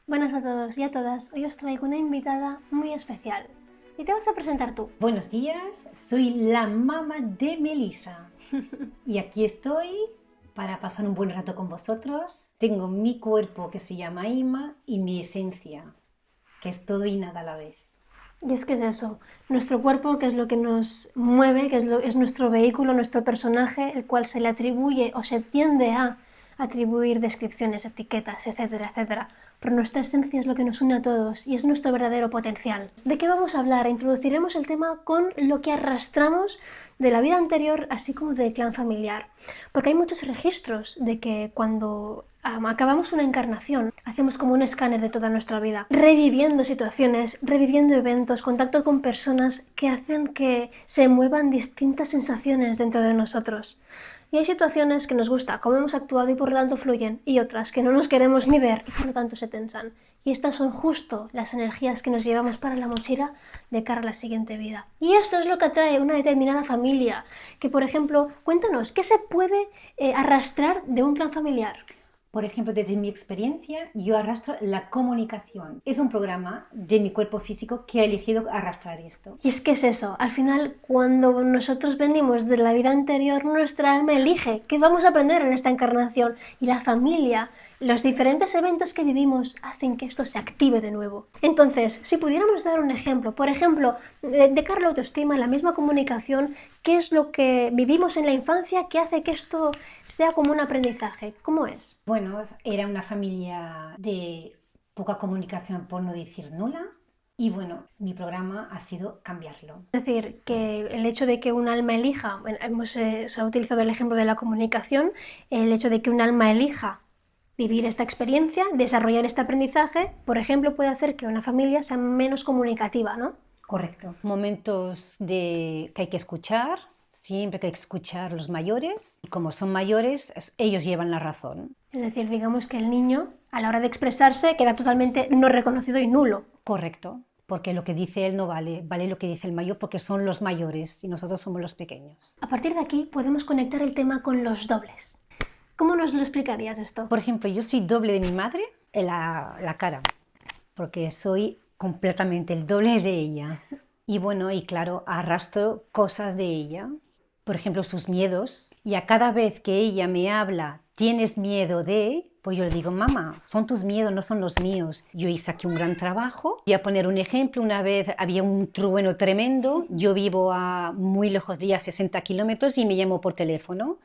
Buenas a todos y a todas, hoy os traigo una invitada muy especial. ¿Y te vas a presentar tú? Buenos días, soy la mamá de Melissa y aquí estoy para pasar un buen rato con vosotros. Tengo mi cuerpo que se llama Ima y mi esencia, que es todo y nada a la vez. Y es que es eso, nuestro cuerpo, que es lo que nos mueve, que es nuestro vehículo, nuestro personaje, el cual se le atribuye o se tiende a atribuir descripciones, etiquetas, etcétera, etcétera. Pero nuestra esencia es lo que nos une a todos y es nuestro verdadero potencial. ¿De qué vamos a hablar? Introduciremos el tema con lo que arrastramos de la vida anterior, así como del clan familiar. Porque hay muchos registros de que cuando acabamos una encarnación, hacemos como un escáner de toda nuestra vida, reviviendo situaciones, reviviendo eventos, contacto con personas que hacen que se muevan distintas sensaciones dentro de nosotros. Y hay situaciones que nos gusta cómo hemos actuado y por lo tanto fluyen, y otras que no nos queremos ni ver y por lo tanto se tensan. Y estas son justo las energías que nos llevamos para la mochila de cara a la siguiente vida. Y esto es lo que atrae una determinada familia, que por ejemplo, cuéntanos, ¿qué se puede arrastrar de un clan familiar? Por ejemplo, desde mi experiencia, yo arrastro la comunicación. Es un programa de mi cuerpo físico que ha elegido arrastrar esto. Y es que es eso, al final cuando nosotros venimos de la vida anterior, nuestra alma elige qué vamos a aprender en esta encarnación y la familia, los diferentes eventos que vivimos hacen que esto se active de nuevo. Entonces, si pudiéramos dar un ejemplo, por ejemplo, de cara a la autoestima, la misma comunicación, ¿qué es lo que vivimos en la infancia que hace que esto sea como un aprendizaje? ¿Cómo es? Bueno, era una familia de poca comunicación, por no decir nula. Y bueno, mi programa ha sido cambiarlo. Es decir, que el hecho de que un alma elija, bueno, se ha utilizado el ejemplo de la comunicación, el hecho de que un alma elija vivir esta experiencia, desarrollar este aprendizaje, por ejemplo, puede hacer que una familia sea menos comunicativa, ¿no? Correcto. Momentos que hay que escuchar, siempre que hay que escuchar a los mayores. Y como son mayores, ellos llevan la razón. Es decir, digamos que el niño, a la hora de expresarse, queda totalmente no reconocido y nulo. Correcto, porque lo que dice él no vale, vale lo que dice el mayor porque son los mayores y nosotros somos los pequeños. A partir de aquí podemos conectar el tema con los dobles. ¿Cómo nos lo explicarías esto? Por ejemplo, yo soy doble de mi madre en la cara, porque soy completamente el doble de ella. Y bueno, y claro, arrastro cosas de ella, por ejemplo, sus miedos, y a cada vez que ella me habla, ¿tienes miedo de...? Pues yo le digo, mamá, son tus miedos, no son los míos. Yo hice aquí un gran trabajo. Voy a poner un ejemplo. Una vez había un trueno tremendo. Yo vivo a muy lejos de ella, 60 kilómetros, y me llamó por teléfono.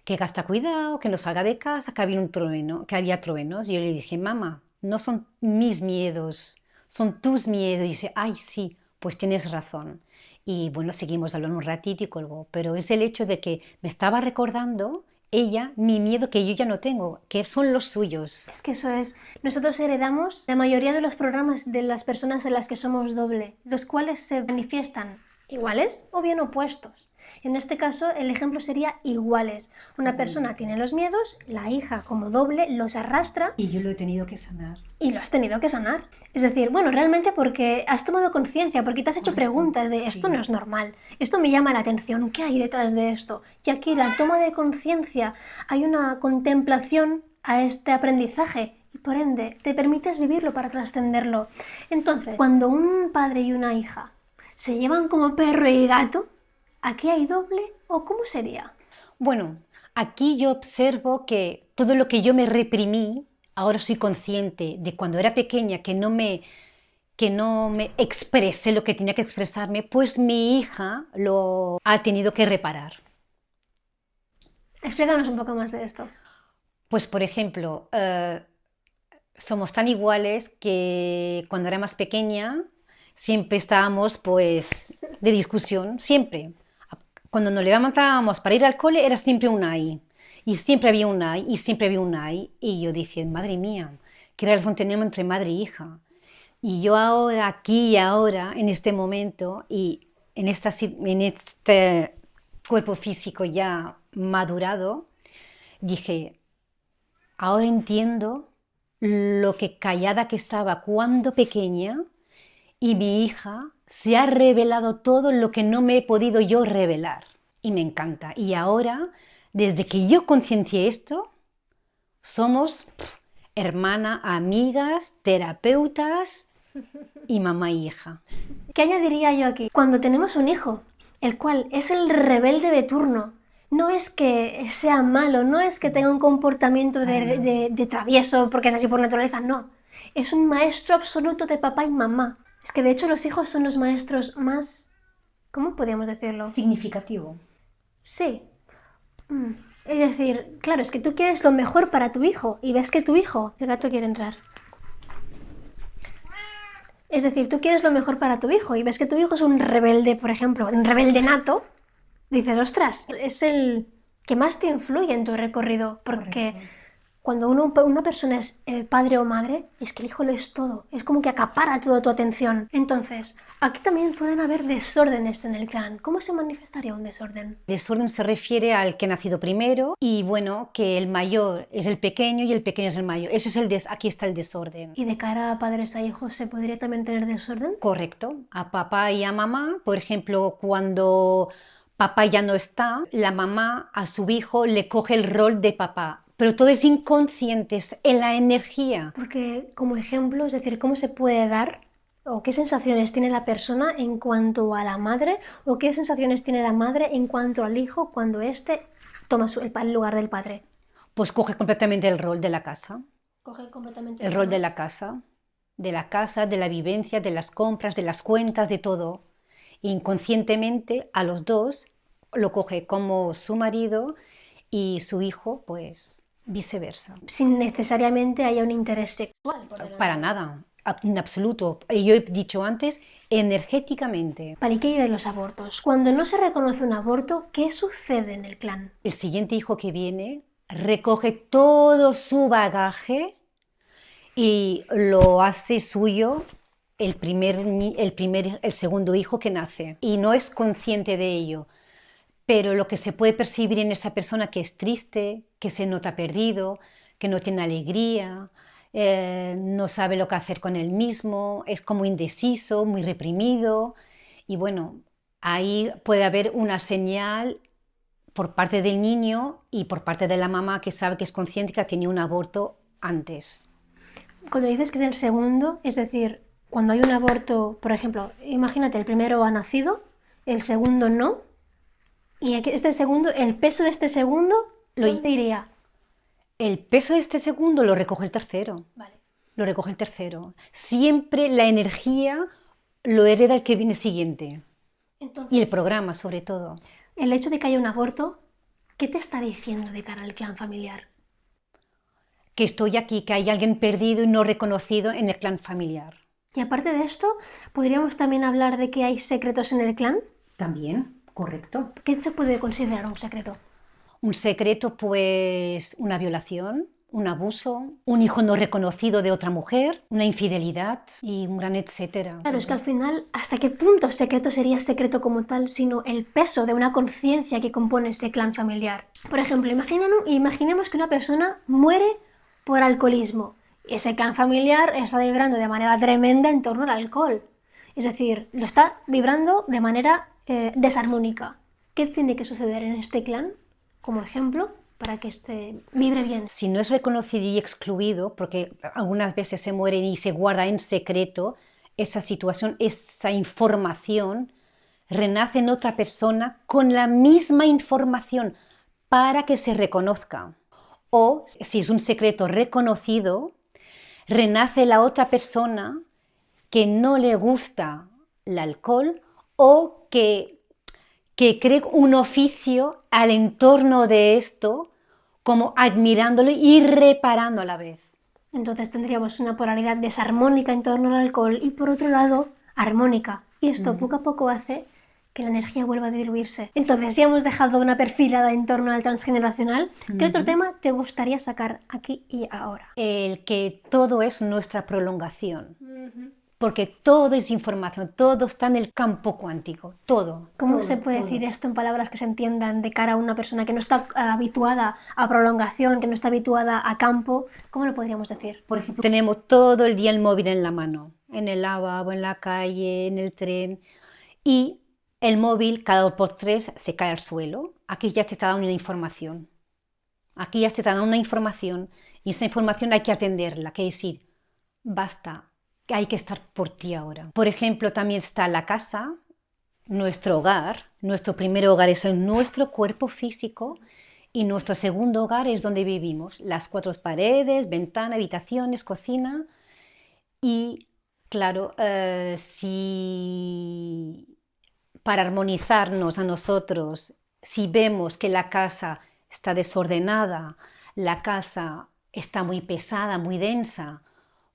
Que gasta cuidado, que no salga de casa, que había un trueno, que había truenos. Y yo le dije, mamá, no son mis miedos, son tus miedos. Y dice, ay, sí, pues tienes razón. Y bueno, seguimos hablando un ratito y colgó. Pero es el hecho de que me estaba recordando ella mi miedo que yo ya no tengo, que son los suyos. Es que eso es. Nosotros heredamos la mayoría de los programas de las personas en las que somos doble, los cuales se manifiestan iguales o bien opuestos. En este caso, el ejemplo sería iguales. Una persona tiene los miedos, la hija como doble los arrastra Y yo lo he tenido que sanar. y lo has tenido que sanar. Es decir, bueno, realmente porque has tomado conciencia, porque te has hecho preguntas de esto no es normal, esto me llama la atención, ¿qué hay detrás de esto? Y aquí la toma de conciencia, hay una contemplación a este aprendizaje y por ende te permites vivirlo para trascenderlo. Entonces, cuando un padre y una hija se llevan como perro y gato, ¿aquí hay doble o cómo sería? Bueno, aquí yo observo que todo lo que yo me reprimí, ahora soy consciente de cuando era pequeña que no me expresé lo que tenía que expresarme, pues mi hija lo ha tenido que reparar. Explícanos un poco más de esto. Pues por ejemplo, somos tan iguales que cuando era más pequeña siempre estábamos pues de discusión, siempre. Cuando nos levantábamos para ir al cole era siempre un ay. Y siempre había un ay, y siempre había un ay. Y yo decía, madre mía, qué relación tenemos entre madre e hija. Y yo ahora, aquí y ahora, en este momento, y en este cuerpo físico ya madurado, dije, ahora entiendo lo que callada que estaba cuando pequeña y mi hija se ha revelado todo lo que no me he podido yo revelar. Y me encanta. Y ahora, desde que yo conciencié esto, somos hermana, amigas, terapeutas y mamá e hija. ¿Qué añadiría yo aquí? Cuando tenemos un hijo, el cual es el rebelde de turno, no es que sea malo, no es que tenga un comportamiento de travieso porque es así por naturaleza, no. Es un maestro absoluto de papá y mamá. Es que de hecho los hijos son los maestros más... ¿Cómo podríamos decirlo? Significativo. Sí. Es decir, claro, es que tú quieres lo mejor para tu hijo y ves que tu hijo... El gato quiere entrar. Es decir, tú quieres lo mejor para tu hijo y ves que tu hijo es un rebelde, por ejemplo, un rebelde nato, dices, ostras, es el que más te influye en tu recorrido, porque Correcto. cuando una persona es padre o madre, es que el hijo lo es todo, es como que acapara toda tu atención. Entonces, aquí también pueden haber desórdenes en el clan. ¿Cómo se manifestaría un desorden? Desorden se refiere al que ha nacido primero y bueno, que el mayor es el pequeño y el pequeño es el mayor. Eso es aquí está el desorden. ¿Y de cara a padres a hijos se podría también tener desorden? Correcto. A papá y a mamá, por ejemplo, cuando papá ya no está, la mamá a su hijo le coge el rol de papá. Pero todo es inconsciente, es en la energía. Porque como ejemplo, es decir, ¿cómo se puede dar o qué sensaciones tiene la persona en cuanto a la madre o qué sensaciones tiene la madre en cuanto al hijo cuando éste toma el lugar del padre? Pues coge completamente el rol de la casa, Coge completamente el rol de la casa, de la vivencia, de las compras, de las cuentas, de todo. Inconscientemente a los dos lo coge como su marido y su hijo, pues viceversa. Sin necesariamente haya un interés sexual. Para nada, en absoluto. Yo he dicho antes, energéticamente. Vale, ¿y qué hay de los abortos? Cuando no se reconoce un aborto, ¿qué sucede en el clan? El siguiente hijo que viene recoge todo su bagaje y lo hace suyo el segundo hijo que nace. Y no es consciente de ello. Pero lo que se puede percibir en esa persona que es triste, que se nota perdido, que no tiene alegría, no sabe lo que hacer con él mismo, es como indeciso, muy reprimido. Y bueno, ahí puede haber una señal por parte del niño y por parte de la mamá que sabe que es consciente que ha tenido un aborto antes. Cuando dices que es el segundo, es decir, cuando hay un aborto, por ejemplo, imagínate, el primero ha nacido, el segundo no, y este segundo, el peso de este segundo, ¿dónde iría? El peso de este segundo lo recoge el tercero. Vale. Lo recoge el tercero. Siempre la energía lo hereda el que viene siguiente. Entonces, Y el programa, sobre todo. el hecho de que haya un aborto, ¿qué te está diciendo de cara al clan familiar? Que estoy aquí, que hay alguien perdido y no reconocido en el clan familiar. Y aparte de esto, ¿podríamos también hablar de que hay secretos en el clan? También, correcto. ¿Qué se puede considerar un secreto? Un secreto, pues, una violación, un abuso, un hijo no reconocido de otra mujer, una infidelidad y un gran etcétera. Claro, es que al final, ¿hasta qué punto secreto sería secreto como tal, sino el peso de una conciencia que compone ese clan familiar? Por ejemplo, imaginemos que una persona muere por alcoholismo. Ese clan familiar está vibrando de manera tremenda en torno al alcohol. Es decir, lo está vibrando de manera desarmónica. ¿Qué tiene que suceder en este clan, como ejemplo, para que vibre bien? Si no es reconocido y excluido, porque algunas veces se mueren y se guarda en secreto, esa situación, esa información, renace en otra persona con la misma información para que se reconozca. O si es un secreto reconocido, renace la otra persona que no le gusta el alcohol o que cree un oficio al entorno de esto, como admirándolo y reparando a la vez. Entonces tendríamos una polaridad desarmónica en torno al alcohol y por otro lado armónica. Y esto poco a poco hace que la energía vuelva a diluirse. Entonces ya hemos dejado una perfilada en torno al transgeneracional. ¿Qué otro tema te gustaría sacar aquí y ahora? El que todo es nuestra prolongación. Porque todo es información, todo está en el campo cuántico, todo. ¿Cómo se puede decir esto en palabras que se entiendan de cara a una persona que no está habituada a prolongación, que no está habituada a campo? ¿Cómo lo podríamos decir? Por ejemplo, tenemos todo el día el móvil en la mano, en el lavabo, en la calle, en el tren, y el móvil cada 2 por 3 se cae al suelo. Aquí ya te está dando una información. Aquí ya te está dando una información Y esa información hay que atenderla, que decir, basta, que hay que estar por ti ahora. Por ejemplo, también está la casa, nuestro hogar. Nuestro primer hogar es nuestro cuerpo físico y nuestro segundo hogar es donde vivimos. Las 4 paredes, ventana, habitaciones, cocina. Y claro, si para armonizarnos a nosotros, si vemos que la casa está desordenada, la casa está muy pesada, muy densa,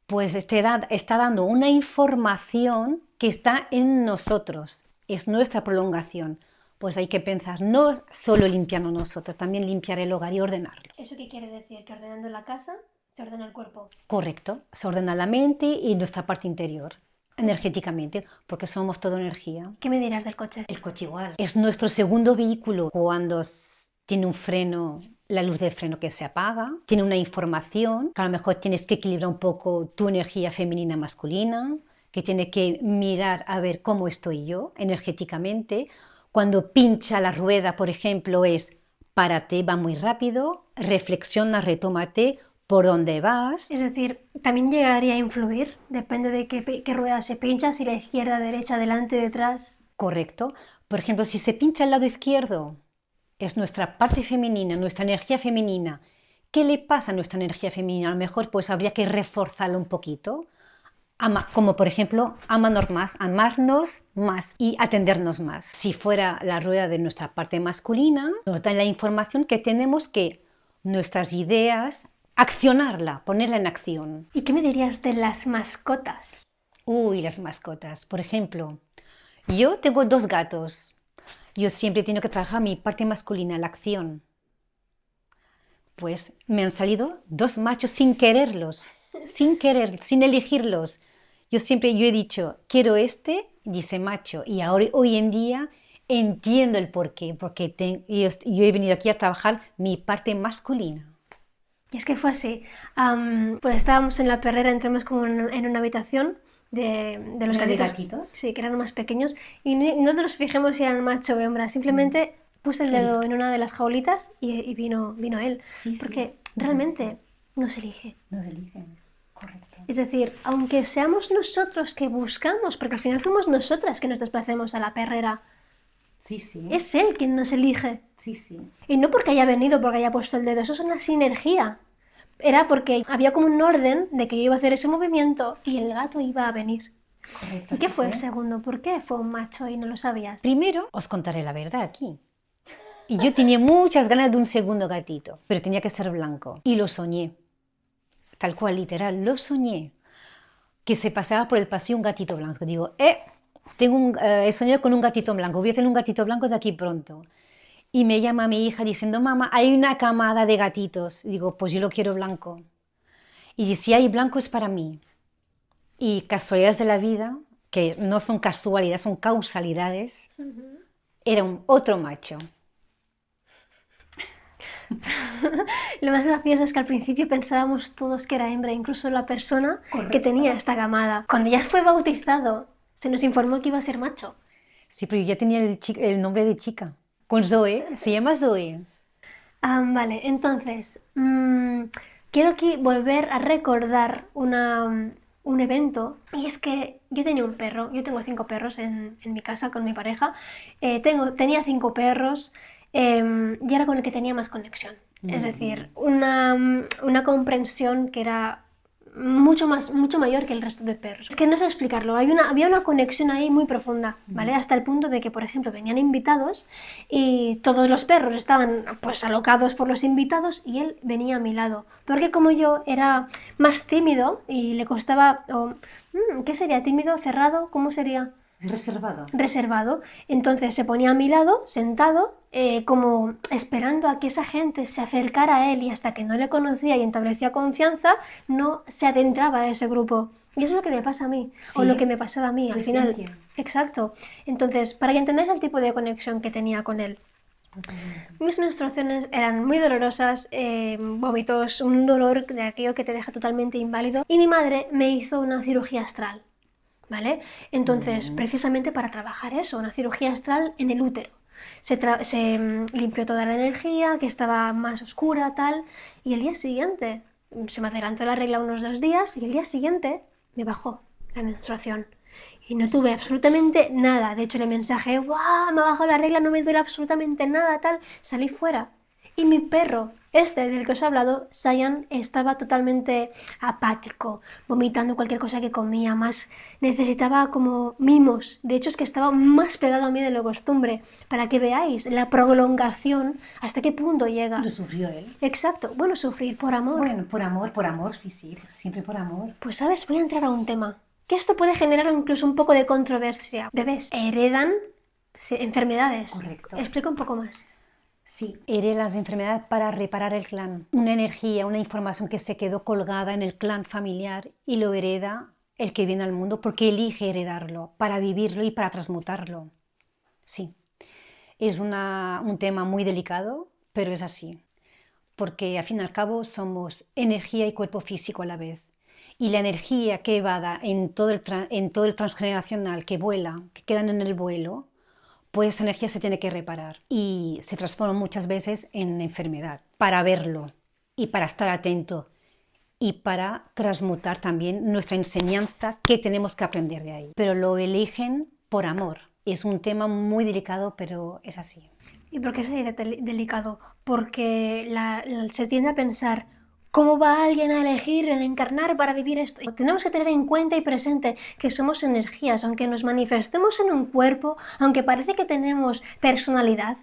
pues está dando una información que está en nosotros, es nuestra prolongación. Pues hay que pensar, no solo limpiarnos nosotros, también limpiar el hogar y ordenarlo. ¿Eso qué quiere decir? ¿Que ordenando la casa se ordena el cuerpo? Correcto, se ordena la mente y nuestra parte interior, energéticamente, porque somos todo energía. ¿Qué me dirás del coche? El coche igual. Es nuestro segundo vehículo. Cuando tiene un freno, la luz del freno que se apaga, tiene una información, que a lo mejor tienes que equilibrar un poco tu energía femenina masculina, que tiene que mirar a ver cómo estoy yo energéticamente. Cuando pincha la rueda, por ejemplo, es párate, va muy rápido, reflexiona, retómate, por dónde vas. Es decir, también llegaría a influir, depende de qué rueda se pincha, si la izquierda, derecha, delante, detrás. Correcto. Por ejemplo, si se pincha el lado izquierdo, es nuestra parte femenina, nuestra energía femenina. ¿Qué le pasa a nuestra energía femenina? A lo mejor pues habría que reforzarla un poquito. Como por ejemplo, amarnos más y atendernos más. Si fuera la rueda de nuestra parte masculina, nos da la información que tenemos que nuestras ideas, accionarla, ponerla en acción. ¿Y qué me dirías de las mascotas? Uy, las mascotas. Por ejemplo, yo tengo 2 gatos. Yo siempre tengo que trabajar mi parte masculina, la acción. Pues me han salido 2 machos sin quererlos, sin elegirlos. Yo he dicho, quiero este, dice macho. Y ahora, hoy en día entiendo el porqué, porque yo he venido aquí a trabajar mi parte masculina. Y es que fue así. Pues estábamos en la perrera, entramos como en una habitación de los ¿De gatitos. gatitos? Sí, que eran más pequeños. Y no nos fijemos si eran macho o hembra, simplemente puse el dedo en una de las jaulitas y vino él. Sí, sí. Porque realmente no se elige. No se eligen, correcto. Es decir, aunque seamos nosotros que buscamos, porque al final fuimos nosotras que nos desplacemos a la perrera, Sí, sí. es él quien nos elige. Sí, sí. Y no porque haya venido, porque haya puesto el dedo, eso es una sinergia. Era porque había como un orden de que yo iba a hacer ese movimiento y el gato iba a venir. Correcto. ¿Y qué fue el segundo? ¿Por qué fue un macho y no lo sabías? Primero, os contaré la verdad aquí. Y yo tenía muchas ganas de un segundo gatito, pero tenía que ser blanco. Y lo soñé. Tal cual, literal, lo soñé. Que se paseaba por el pasillo un gatito blanco. Digo, he soñado con un gatito blanco, voy a tener un gatito blanco de aquí pronto. Y me llama mi hija diciendo, mamá, hay una camada de gatitos. Digo, pues yo lo quiero blanco. Y dice, si hay blanco es para mí. Y casualidades de la vida, que no son casualidades, son causalidades, era otro macho. Lo más gracioso es que al principio pensábamos todos que era hembra, incluso la persona que tenía esta camada. Cuando ya fue bautizado, se nos informó que iba a ser macho. Sí, pero yo ya tenía el nombre de chica. Con Zoe, se llama Zoe. Vale, entonces, quiero aquí volver a recordar un evento, y es que yo tenía un perro, yo tengo 5 perros en mi casa con mi pareja, tenía 5 perros y era con el que tenía más conexión, es decir, una comprensión que era mucho mayor que el resto de perros. Es que no sé explicarlo, había una conexión ahí muy profunda, ¿vale? Hasta el punto de que, por ejemplo, venían invitados y todos los perros estaban pues alocados por los invitados y él venía a mi lado, porque como yo era más tímido y le costaba, ¿qué sería? ¿Tímido? ¿Cerrado? ¿Cómo sería? Reservado. Reservado. Entonces se ponía a mi lado, sentado, como esperando a que esa gente se acercara a él y hasta que no le conocía y establecía confianza, no se adentraba a ese grupo. Y eso es lo que me pasa a mí, o lo que me pasaba a mí al final. Exacto. Entonces, para que entendáis el tipo de conexión que tenía con él. Totalmente. Mis menstruaciones eran muy dolorosas, vómitos, un dolor de aquello que te deja totalmente inválido. Y mi madre me hizo una cirugía astral. ¿Vale? Entonces, precisamente para trabajar eso, una cirugía astral en el útero. Se limpió toda la energía, que estaba más oscura, tal, y el día siguiente Se me adelantó la regla unos 2 días y el día siguiente me bajó la menstruación. Y no tuve absolutamente nada. De hecho, le mensajé, ¡guau! Me ha bajado la regla, no me duele absolutamente nada, tal. Salí fuera. Y mi perro, este del que os he hablado, Sayan, estaba totalmente apático, vomitando cualquier cosa que comía, más necesitaba como mimos. De hecho, es que estaba más pegado a mí de lo costumbre, para que veáis la prolongación, hasta qué punto llega. Lo sufrió él. Exacto, bueno, sufrir por amor. Bueno, por amor, sí, sí, siempre por amor. Pues sabes, voy a entrar a un tema, que esto puede generar incluso un poco de controversia. Bebés heredan enfermedades. Correcto. Explica un poco más. Sí, hereda las enfermedades para reparar el clan. Una energía, una información que se quedó colgada en el clan familiar y lo hereda el que viene al mundo porque elige heredarlo, para vivirlo y para transmutarlo. Sí, es un tema muy delicado, pero es así. Porque al fin y al cabo somos energía y cuerpo físico a la vez. Y la energía que evada en todo el transgeneracional, que vuela, que quedan en el vuelo, pues esa energía se tiene que reparar y se transforma muchas veces en enfermedad. Para verlo y para estar atento y para transmutar también nuestra enseñanza que tenemos que aprender de ahí. Pero lo eligen por amor. Es un tema muy delicado, pero es así. ¿Y por qué se dice delicado? Porque se tiende a pensar, ¿cómo va alguien a elegir encarnar para vivir esto? Y tenemos que tener en cuenta y presente que somos energías, aunque nos manifestemos en un cuerpo, aunque parece que tenemos personalidad,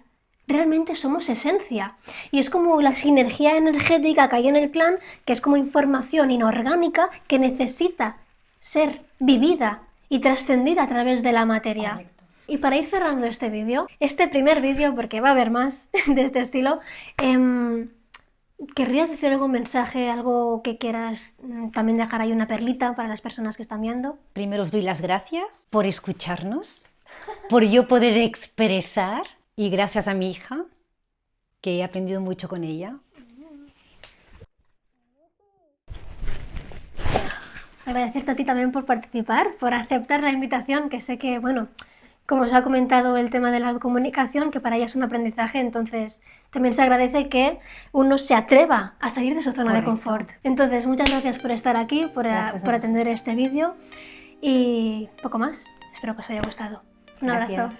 realmente somos esencia. Y es como la sinergia energética que hay en el clan, que es como información inorgánica que necesita ser vivida y trascendida a través de la materia. Correcto. Y para ir cerrando este vídeo, este primer vídeo, porque va a haber más de este estilo, ¿querrías decir algún mensaje, algo que quieras también dejar ahí una perlita para las personas que están viendo? Primero os doy las gracias por escucharnos, por yo poder expresar y gracias a mi hija, que he aprendido mucho con ella. Agradecerte a ti también por participar, por aceptar la invitación, que sé que, bueno, como os ha comentado el tema de la comunicación, que para ella es un aprendizaje, entonces también se agradece que uno se atreva a salir de su zona de confort. Entonces, muchas gracias por estar aquí, por atender este vídeo y poco más. Espero que os haya gustado. Un abrazo.